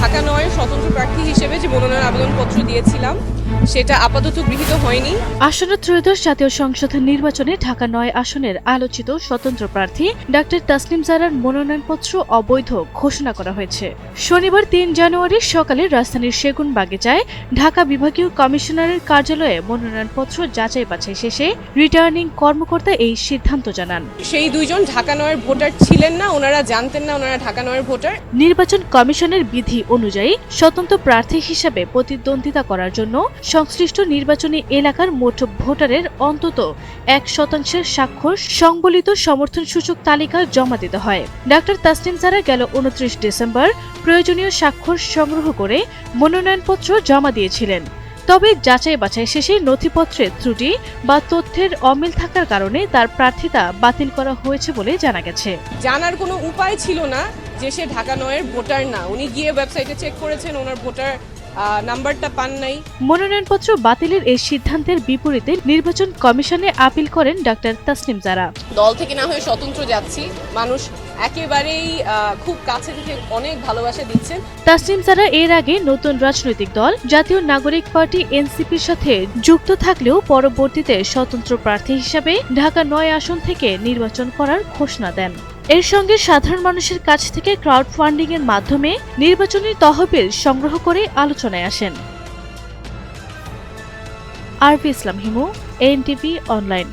ঢাকা ৯ স্বতন্ত্র প্রার্থী হিসেবে যে মনোনয়ন আবেদনপত্র দিয়েছিলাম সেটা আপাতত গৃহীত হয়নি। আসন্ন ত্রয়োদশ জাতীয় সংসদ নির্বাচনে ঢাকা ৯ আসনের আলোচিত স্বতন্ত্র প্রার্থী ডাক্তার তাসনিম জারার মনোনয়নপত্র অবৈধ ঘোষণা করা হয়েছে। শনিবার ৩ জানুয়ারি সকালে রাজধানীর সেগুনবাগিচায় ঢাকা বিভাগীয় কমিশনারের কার্যালয়ে মনোনয়নপত্র যাচাই বাছাই শেষে রিটার্নিং কর্মকর্তা এই সিদ্ধান্ত জানান। সেই দুইজন ঢাকা ৯-এর ভোটার ছিলেন না, ওনারা জানতেন না ওনারা ঢাকা ৯-এর ভোটার। নির্বাচন কমিশনের বিধি অনুযায়ী স্বতন্ত্র প্রার্থী হিসেবে প্রতিদ্বন্দ্বিতা করার জন্য সংশ্লিষ্ট নির্বাচনী এলাকার মোট ভোটারের অন্তত ১% স্বাক্ষর সংবলিত সমর্থন সূচক তালিকা জমা দিতে হয়। ডাক্তার তাসনিম জারা গেল ২৯ ডিসেম্বর প্রয়োজনীয় স্বাক্ষর সংগ্রহ করে মনোনয়নপত্র জমা দিয়েছিলেন। তবে যাচাই বাছাই শেষে নথিপত্রের ত্রুটি বা তথ্যের অমিল থাকার কারণে তার প্রার্থিতা বাতিল করা হয়েছে বলে জানা গেছে। জানার কোনো উপায় ছিল না যে সে ঢাকা ৯-এর ভোটার না। উনি গিয়ে ওয়েবসাইটে চেক করেছেন, ওনার ভোটার নাম্বারটা পান নাই। মনোনয়নপত্র বাতিলের এই সিদ্ধান্তের বিপরীতে নির্বাচন কমিশনে আপিল করেন ডাক্তার তাসনিম জারা। দল থেকে না হয়ে স্বতন্ত্র যাচ্ছি, মানুষ একেবারেই খুব কাছে থেকে অনেক ভালোবাসা দিচ্ছেন। তাসনিম জারা এর আগে নতুন রাজনৈতিক দল জাতীয় নাগরিক পার্টি এনসিপির সাথে যুক্ত থাকলেও পরবর্তীতে স্বতন্ত্র প্রার্থী হিসাবে ঢাকা ৯ আসন থেকে নির্বাচন করার ঘোষণা দেন। এর সঙ্গে সাধারণ মানুষের কাছ থেকে ক্রাউড ফান্ডিং এর মাধ্যমে নির্বাচনী তহবিল সংগ্রহ করে আলোচনায় আসেন। আরভি ইসলাম হিমু, এনটিভি অনলাইন।